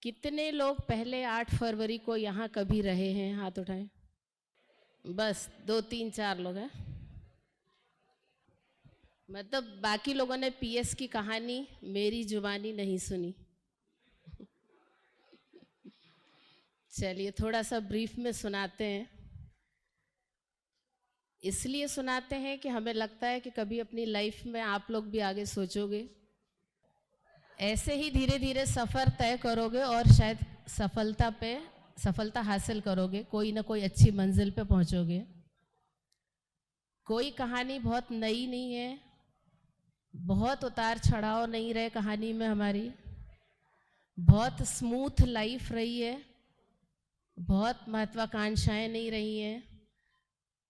कितने लोग पहले 8 फरवरी को यहाँ कभी रहे हैं? हाथ उठाएं। बस 2 3 4 लोग हैं। मतलब बाकी लोगों ने पीएस की कहानी मेरी जुबानी नहीं सुनी। चलिए थोड़ा सा ब्रीफ में सुनाते हैं। इसलिए सुनाते हैं कि हमें लगता है कि कभी अपनी लाइफ में आप लोग भी आगे सोचोगे, ऐसे ही धीरे धीरे सफ़र तय करोगे और शायद सफलता हासिल करोगे, कोई ना कोई अच्छी मंजिल पे पहुंचोगे। कोई कहानी बहुत नई नहीं है, बहुत उतार चढ़ाव नहीं रहे कहानी में हमारी, बहुत स्मूथ लाइफ रही है, बहुत महत्वाकांक्षाएं नहीं रही हैं।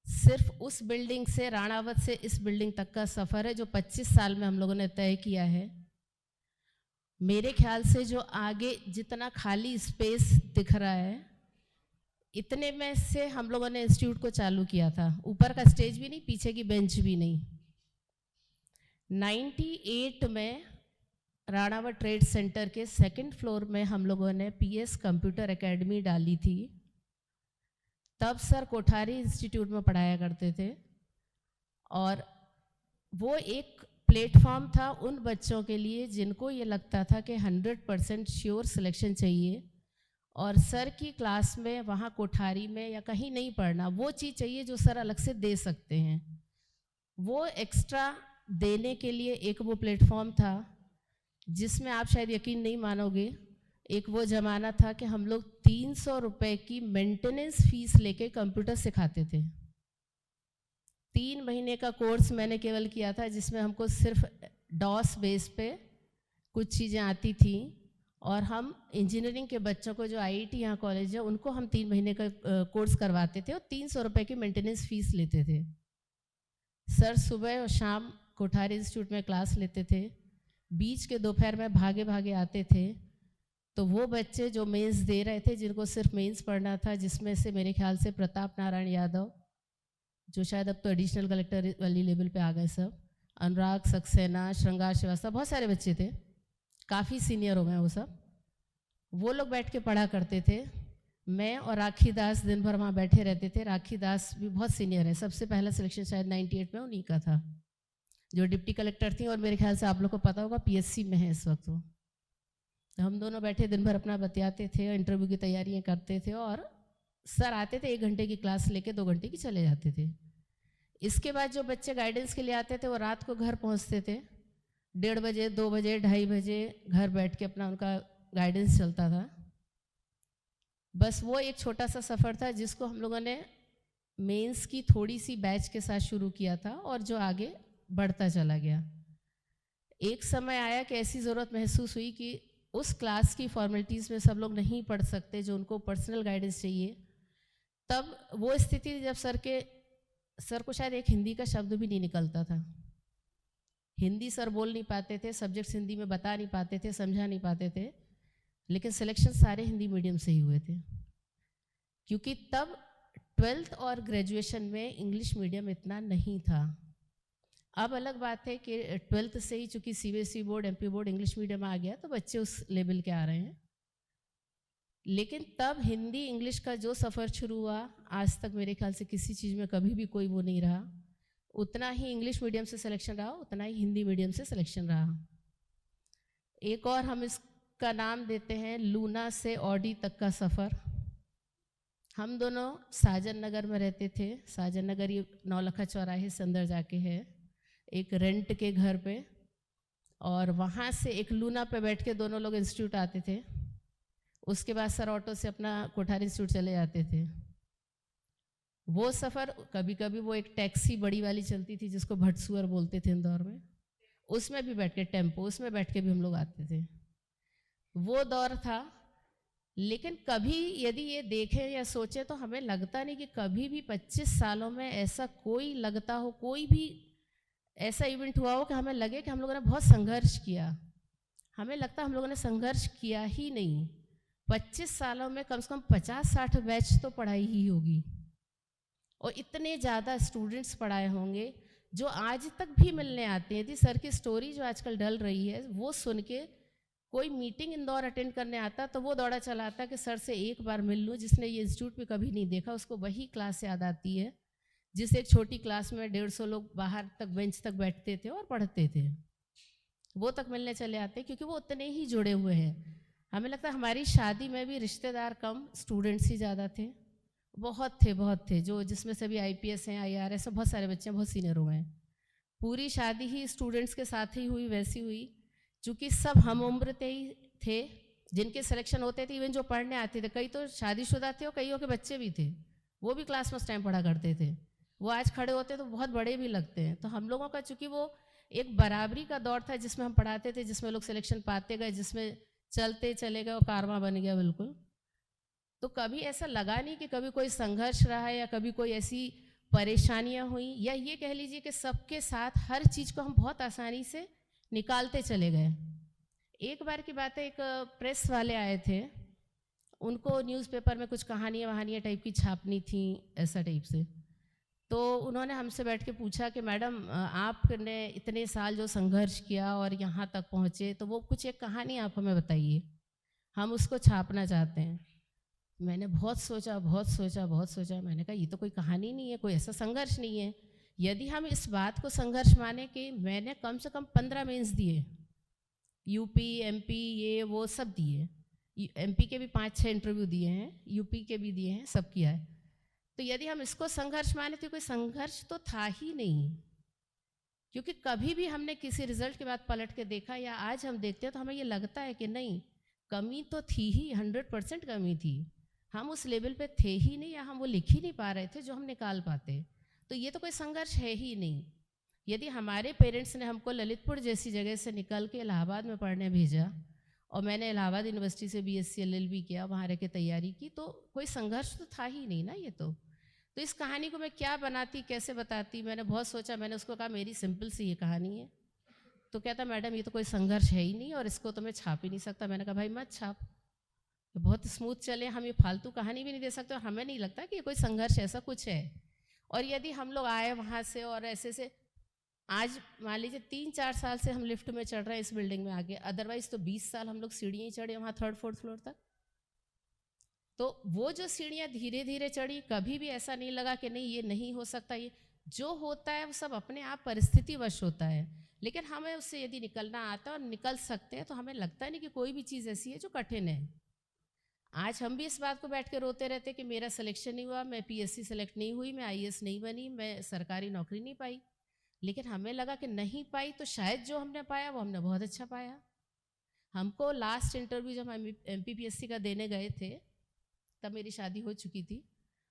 सिर्फ उस बिल्डिंग से, राणावत से इस बिल्डिंग तक का सफ़र है जो 25 साल में हम लोगों ने तय किया है। मेरे ख्याल से जो आगे जितना खाली स्पेस दिख रहा है, इतने में से हम लोगों ने इंस्टीट्यूट को चालू किया था। ऊपर का स्टेज भी नहीं, पीछे की बेंच भी नहीं। 98 में राणावत ट्रेड सेंटर के 2nd फ्लोर में हम लोगों ने पीएस कंप्यूटर एकेडमी डाली थी। तब सर कोठारी इंस्टीट्यूट में पढ़ाया करते थे और वो एक प्लेटफॉर्म था उन बच्चों के लिए जिनको ये लगता था कि 100% श्योर सिलेक्शन चाहिए और सर की क्लास में, वहाँ कोठारी में या कहीं नहीं पढ़ना, वो चीज़ चाहिए जो सर अलग से दे सकते हैं। वो एक्स्ट्रा देने के लिए एक वो प्लेटफॉर्म था जिसमें आप शायद यकीन नहीं मानोगे, एक वो ज़माना था कि हम लोग 300 रुपये की मेंटेनेंस फीस लेके कंप्यूटर सिखाते थे। 3 महीने का कोर्स मैंने केवल किया था जिसमें हमको सिर्फ डॉस बेस पे कुछ चीज़ें आती थी और हम इंजीनियरिंग के बच्चों को, जो आईआईटी यहाँ कॉलेज है, उनको हम 3 महीने का कोर्स करवाते थे और 300 रुपये की मेंटेनेंस फीस लेते थे। सर सुबह और शाम कोठारी इंस्टीट्यूट में क्लास लेते थे, बीच के दोपहर में भागे भागे आते थे। तो वो बच्चे जो मेंस दे रहे थे, जिनको सिर्फ मेंस पढ़ना था, जिसमें से मेरे ख्याल से प्रताप नारायण यादव, जो शायद अब तो एडिशनल कलेक्टर वाली लेवल पे आ गए सब, अनुराग सक्सेना, श्रृंगार श्रीवास्तव, बहुत सारे बच्चे थे, काफ़ी सीनियर हो गए वो सब। वो लोग बैठ के पढ़ा करते थे। मैं और राखी दास दिन भर वहाँ बैठे रहते थे। राखी दास भी बहुत सीनियर है, सबसे पहला सिलेक्शन शायद 98 में उन्हीं का था, जो डिप्टी कलेक्टर थी और मेरे ख्याल से आप लोग को पता होगा पीएससी में है इस वक्त वो। तो हम दोनों बैठे दिन भर अपना बतियाते थे, इंटरव्यू की तैयारियां करते थे और सर आते थे 1 घंटे की क्लास लेके 2 घंटे की चले जाते थे। इसके बाद जो बच्चे गाइडेंस के लिए आते थे वो रात को घर पहुंचते थे, 1:30 बजे, 2 बजे, 2:30 बजे घर बैठ के अपना उनका गाइडेंस चलता था। बस वो एक छोटा सा सफ़र था जिसको हम लोगों ने मेंस की थोड़ी सी बैच के साथ शुरू किया था और जो आगे बढ़ता चला गया। एक समय आया कि ऐसी ज़रूरत महसूस हुई कि उस क्लास की फॉर्मेलिटीज़ में सब लोग नहीं पढ़ सकते, जो उनको पर्सनल गाइडेंस चाहिए। तब वो स्थिति जब सर को शायद एक हिंदी का शब्द भी नहीं निकलता था। हिंदी सर बोल नहीं पाते थे, सब्जेक्ट्स हिंदी में बता नहीं पाते थे, समझा नहीं पाते थे, लेकिन सिलेक्शन सारे हिंदी मीडियम से ही हुए थे, क्योंकि तब 12th और ग्रेजुएशन में इंग्लिश मीडियम इतना नहीं था। अब अलग बात है कि 12th से ही चूँकि CBSE board, MP board English medium आ गया तो बच्चे उस लेवल के आ रहे हैं, लेकिन तब हिंदी इंग्लिश का जो सफ़र शुरू हुआ, आज तक मेरे ख्याल से किसी चीज़ में कभी भी कोई वो नहीं रहा। उतना ही इंग्लिश मीडियम से सिलेक्शन रहा, उतना ही हिंदी मीडियम से सिलेक्शन रहा। एक और हम इसका नाम देते हैं लूना से ऑडी तक का सफ़र। हम दोनों साजन नगर में रहते थे। साजन नगर ये नौलखा चौराहे से अंदर जाके है, एक रेंट के घर पे, और वहाँ से एक लूना पे बैठ के दोनों लोग इंस्टीट्यूट आते थे। उसके बाद सर ऑटो से अपना कोठारी इंस्टीट्यूट चले जाते थे। वो सफ़र, कभी कभी वो एक टैक्सी बड़ी वाली चलती थी जिसको भटसुअर बोलते थे इंदौर में, उसमें भी बैठ के, टेम्पो, उसमें बैठ के भी हम लोग आते थे। वो दौर था। लेकिन कभी यदि ये देखें या सोचें तो हमें लगता नहीं कि कभी भी 25 सालों में ऐसा कोई लगता हो, कोई भी ऐसा इवेंट हुआ हो कि हमें लगे कि हम लोगों ने बहुत संघर्ष किया। हमें लगता हम लोगों ने संघर्ष किया ही नहीं। 25 सालों में कम से कम 50-60 बैच तो पढ़ाई ही होगी और इतने ज़्यादा स्टूडेंट्स पढ़ाए होंगे जो आज तक भी मिलने आते हैं। यदि सर की स्टोरी जो आजकल डल रही है वो सुन के कोई मीटिंग इंदौर अटेंड करने आता तो वो दौड़ा चला आता कि सर से एक बार मिल लूँ, जिसने ये इंस्टीट्यूट में कभी नहीं देखा उसको वही क्लास याद आती है जिस एक छोटी क्लास में 150 लोग बाहर तक बेंच तक बैठते थे और पढ़ते थे, वो तक मिलने चले आते क्योंकि वो उतने ही जुड़े हुए हैं। हमें लगता है हमारी शादी में भी रिश्तेदार कम, स्टूडेंट्स ही ज़्यादा थे। बहुत थे जो जिसमें सभी IPS हैं, IRS हैं, बहुत सारे बच्चे बहुत सीनियर हुए हैं। पूरी शादी ही स्टूडेंट्स के साथ ही हुई, वैसी हुई, चूँकि सब हम उम्र थे जिनके सिलेक्शन होते थे। इवन जो पढ़ने आते थे, कई तो शादीशुदा थे और कईयों के बच्चे भी थे, वो भी क्लास में उस टाइम पढ़ा करते थे। वो आज खड़े होते तो बहुत बड़े भी लगते हैं। तो हम लोगों का चूँकि वो एक बराबरी का दौर था जिसमें हम पढ़ाते थे, जिसमें लोग सिलेक्शन पाते गए, जिसमें चलते चले गए और कारवां बन गया बिल्कुल। तो कभी ऐसा लगा नहीं कि कभी कोई संघर्ष रहा या कभी कोई ऐसी परेशानियां हुई, या ये कह लीजिए कि सबके साथ हर चीज़ को हम बहुत आसानी से निकालते चले गए। एक बार की बात है, एक प्रेस वाले आए थे, उनको न्यूज़पेपर में कुछ कहानियाँ वहानियाँ टाइप की छापनी थी, ऐसा टाइप से। तो उन्होंने हमसे बैठ के पूछा कि मैडम आपने इतने साल जो संघर्ष किया और यहाँ तक पहुँचे, तो वो कुछ एक कहानी आप हमें बताइए, हम उसको छापना चाहते हैं। मैंने बहुत सोचा। मैंने कहा ये तो कोई कहानी नहीं है, कोई ऐसा संघर्ष नहीं है। यदि हम इस बात को संघर्ष माने कि मैंने कम से कम 15 मेंस दिए, UP MP ये वो सब दिए, MP के भी 5-6 इंटरव्यू दिए हैं, UP के भी दिए हैं, सब किया है। तो यदि हम इसको संघर्ष माने तो कोई संघर्ष तो था ही नहीं, क्योंकि कभी भी हमने किसी रिजल्ट के बाद पलट के देखा या आज हम देखते हैं तो हमें ये लगता है कि नहीं, कमी तो थी ही, 100% कमी थी। हम उस लेवल पे थे ही नहीं, या हम वो लिख ही नहीं पा रहे थे जो हम निकाल पाते। तो ये तो कोई संघर्ष है ही नहीं। यदि हमारे पेरेंट्स ने हमको ललितपुर जैसी जगह से निकल के इलाहाबाद में पढ़ने भेजा और मैंने इलाहाबाद यूनिवर्सिटी से BSc LLB किया, वहाँ रह के तैयारी की, तो कोई संघर्ष तो था ही नहीं ना ये तो इस कहानी को मैं क्या बनाती, कैसे बताती, मैंने बहुत सोचा। मैंने उसको कहा मेरी सिंपल सी ये कहानी है। तो कहता मैडम ये तो कोई संघर्ष है ही नहीं और इसको तो मैं छाप ही नहीं सकता। मैंने कहा भाई मत छाप, बहुत स्मूथ चले, हम ये फालतू कहानी भी नहीं दे सकते और हमें नहीं लगता कि ये कोई संघर्ष ऐसा कुछ है। और यदि हम लोग आए वहाँ से और ऐसे से आज मान लीजिए 3-4 साल से हम लिफ्ट में चढ़ रहे हैं इस बिल्डिंग में आगे, अदरवाइज तो 20 साल हम लोग सीढ़ियाँ ही चढ़े वहाँ 3rd-4th फ्लोर तक। तो वो जो सीढ़ियाँ धीरे धीरे चढ़ी, कभी भी ऐसा नहीं लगा कि नहीं ये नहीं हो सकता। ये जो होता है वो सब अपने आप परिस्थितिवश होता है, लेकिन हमें उससे यदि निकलना आता है और निकल सकते हैं तो हमें लगता नहीं कि कोई भी चीज़ ऐसी है जो कठिन है। आज हम भी इस बात को बैठ के रोते रहते कि मेरा सिलेक्शन नहीं हुआ, मैं PSC सेलेक्ट नहीं हुई, मैं IAS नहीं बनी, मैं सरकारी नौकरी नहीं पाई। लेकिन हमें लगा कि नहीं पाई तो शायद जो हमने पाया वो हमने बहुत अच्छा पाया। हमको लास्ट इंटरव्यू जब हम MPPSC का देने गए थे तब मेरी शादी हो चुकी थी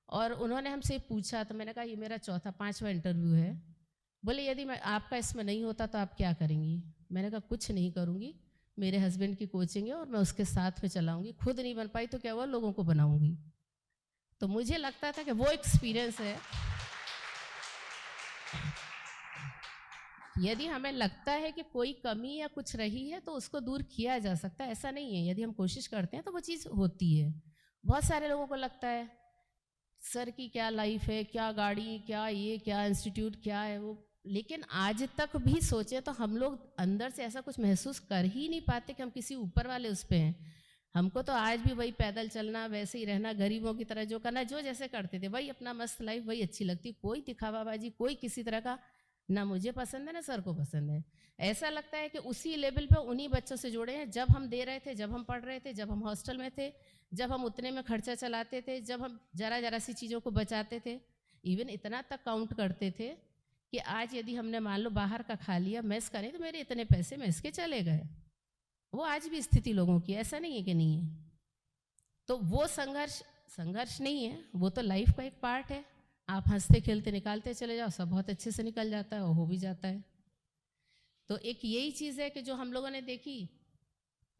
और उन्होंने हमसे पूछा, तो मैंने कहा ये मेरा 5वां इंटरव्यू है। बोले यदि मैं आपका इसमें नहीं होता तो आप क्या करेंगी? मैंने कहा कुछ नहीं करूँगी, मेरे हस्बैंड की कोचिंग है और मैं उसके साथ में चलाऊँगी, खुद नहीं बन पाई तो क्या हुआ, लोगों को बनाऊँगी। तो मुझे लगता था कि वो एक्सपीरियंस है। यदि हमें लगता है कि कोई कमी या कुछ रही है तो उसको दूर किया जा सकता है, ऐसा नहीं है। यदि हम कोशिश करते हैं तो वो चीज़ होती है। बहुत सारे लोगों को लगता है सर की क्या लाइफ है, क्या गाड़ी, क्या ये, क्या इंस्टीट्यूट, क्या है वो, लेकिन आज तक भी सोचे तो हम लोग अंदर से ऐसा कुछ महसूस कर ही नहीं पाते कि हम किसी ऊपर वाले उस पर हैं। हमको तो आज भी वही पैदल चलना, वैसे ही रहना, गरीबों की तरह जो करना, जो जैसे करते थे वही अपना मस्त लाइफ, वही अच्छी लगती। कोई दिखावाबाजी, कोई किसी तरह का ना मुझे पसंद है ना सर को पसंद है। ऐसा लगता है कि उसी लेवल पे उन्हीं बच्चों से जुड़े हैं जब हम दे रहे थे, जब हम पढ़ रहे थे, जब हम हॉस्टल में थे, जब हम उतने में खर्चा चलाते थे, जब हम जरा सी चीज़ों को बचाते थे। इवन इतना तक काउंट करते थे कि आज यदि हमने मान लो बाहर का खा लिया, मेस का नहीं, तो मेरे इतने पैसे मेस के चले गए। वो आज भी स्थिति लोगों की, ऐसा नहीं है कि नहीं है। तो वो संघर्ष नहीं है, वो तो लाइफ का एक पार्ट है। आप हंसते खेलते निकालते चले जाओ, सब बहुत अच्छे से निकल जाता है और हो भी जाता है। तो एक यही चीज़ है कि जो हम लोगों ने देखी,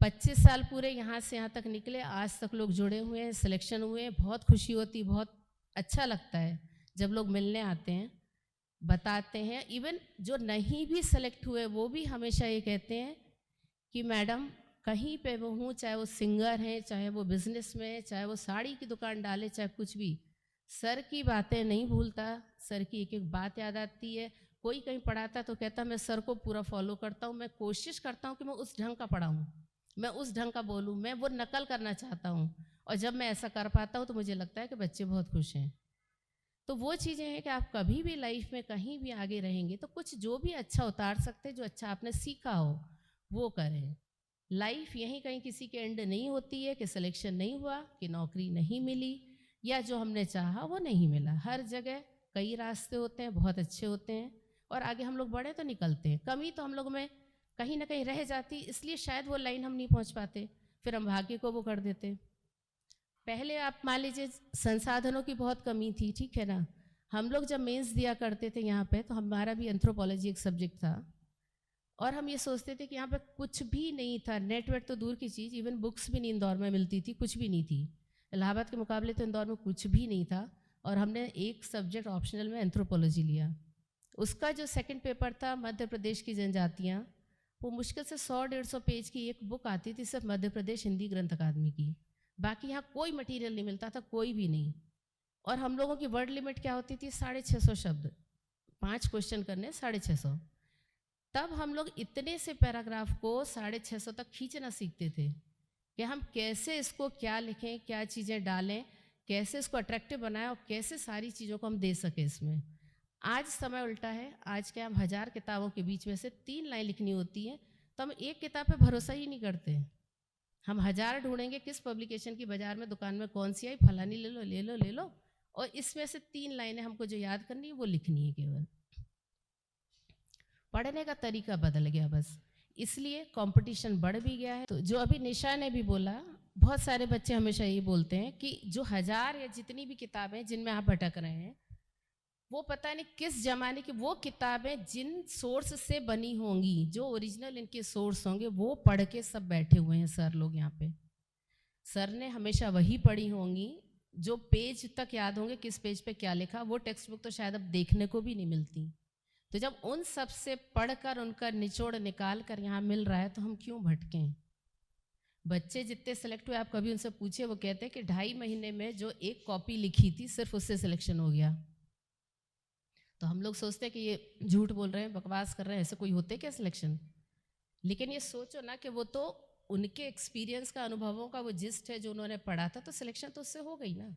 25 साल पूरे यहाँ से यहाँ तक निकले, आज तक लोग जुड़े हुए हैं, सिलेक्शन हुए हैं, बहुत खुशी होती, बहुत अच्छा लगता है जब लोग मिलने आते हैं, बताते हैं। इवन जो नहीं भी सेलेक्ट हुए वो भी हमेशा ये कहते हैं कि मैडम कहीं पे वो हूँ, चाहे वो सिंगर हैं, चाहे वो बिजनेस में, चाहे वो साड़ी की दुकान डाले, चाहे कुछ भी, सर की बातें नहीं भूलता, सर की एक एक बात याद आती है। कोई कहीं पढ़ाता तो कहता मैं सर को पूरा फॉलो करता हूँ, मैं कोशिश करता हूँ कि मैं उस ढंग का पढ़ाऊँ, मैं उस ढंग का बोलूँ, मैं वो नकल करना चाहता हूँ, और जब मैं ऐसा कर पाता हूँ तो मुझे लगता है कि बच्चे बहुत खुश हैं। तो वो चीज़ें हैं कि आप कभी भी लाइफ में कहीं भी आगे रहेंगे तो कुछ जो भी अच्छा उतार सकते, जो अच्छा आपने सीखा हो वो करें। लाइफ यहीं कहीं किसी के एंड नहीं होती है कि सिलेक्शन नहीं हुआ, कि नौकरी नहीं मिली, या जो हमने चाहा वो नहीं मिला। हर जगह कई रास्ते होते हैं, बहुत अच्छे होते हैं, और आगे हम लोग बढ़े तो निकलते हैं। कमी तो हम लोग में कहीं ना कहीं रह जाती, इसलिए शायद वो लाइन हम नहीं पहुंच पाते, फिर हम भाग्य को वो कर देते। पहले आप मान लीजिए संसाधनों की बहुत कमी थी, ठीक है ना। हम लोग जब मेंस दिया करते थे यहाँ पे, तो हमारा भी एंथ्रोपोलॉजी एक सब्जेक्ट था, और हम ये सोचते थे कि यहाँ पे कुछ भी नहीं था, नेटवर्क तो दूर की चीज़, इवन बुक्स भी नहीं इंदौर में मिलती थी, कुछ भी नहीं थी। इलाहाबाद के मुकाबले तो इंदौर में कुछ भी नहीं था, और हमने एक सब्जेक्ट ऑप्शनल में एंथ्रोपोलॉजी लिया। उसका जो सेकंड पेपर था, मध्य प्रदेश की जनजातियाँ, वो मुश्किल से 100-150 पेज की एक बुक आती थी, सिर्फ मध्य प्रदेश हिंदी ग्रंथ अकादमी की। बाकी यहाँ कोई मटेरियल नहीं मिलता था, कोई भी नहीं। और हम लोगों की वर्ड लिमिट क्या होती थी? 650 शब्द, 5 क्वेश्चन करने 650। तब हम लोग इतने से पैराग्राफ को 650 तक खींचना सीखते थे कि हम कैसे इसको क्या लिखें, क्या चीज़ें डालें, कैसे इसको अट्रैक्टिव बनाएं, और कैसे सारी चीज़ों को हम दे सकें इसमें। आज समय उल्टा है, आज के हम 1000 किताबों के बीच में से 3 लाइन लिखनी होती है, तो हम एक किताब पे भरोसा ही नहीं करते। हम 1000 ढूंढेंगे किस पब्लिकेशन की बाजार में दुकान में कौन सी आई, फलानी ले लो ले लो ले लो, और इसमें से 3 लाइनें हमको जो याद करनी है वो लिखनी है केवल। पढ़ने का तरीका बदल गया बस, इसलिए कंपटीशन बढ़ भी गया है। तो जो अभी निशा ने भी बोला, बहुत सारे बच्चे हमेशा ये बोलते हैं कि जो 1000 या जितनी भी किताबें जिनमें आप भटक रहे हैं, वो पता नहीं किस जमाने की वो किताबें जिन सोर्स से बनी होंगी, जो ओरिजिनल इनके सोर्स होंगे, वो पढ़ के सब बैठे हुए हैं सर लोग यहाँ पे। सर ने हमेशा वही पढ़ी होंगी, जो पेज तक याद होंगे किस पेज पे क्या लिखा, वो टेक्स्ट बुक तो शायद अब देखने को भी नहीं मिलती। तो जब उन सब से पढ़कर उनका निचोड़ निकाल कर यहाँ मिल रहा है, तो हम क्यों भटकें? बच्चे जितने सेलेक्ट हुए, आप कभी उनसे पूछे, वो कहते हैं कि 2.5 महीने में जो एक कॉपी लिखी थी सिर्फ उससे सिलेक्शन हो गया। तो हम लोग सोचते हैं कि ये झूठ बोल रहे हैं, बकवास कर रहे हैं, ऐसे कोई होते क्या सिलेक्शन? लेकिन ये सोचो ना कि वो तो उनके एक्सपीरियंस का, अनुभवों का वो जिस्ट है जो उन्होंने पढ़ा था, तो सिलेक्शन तो उससे हो गई ना।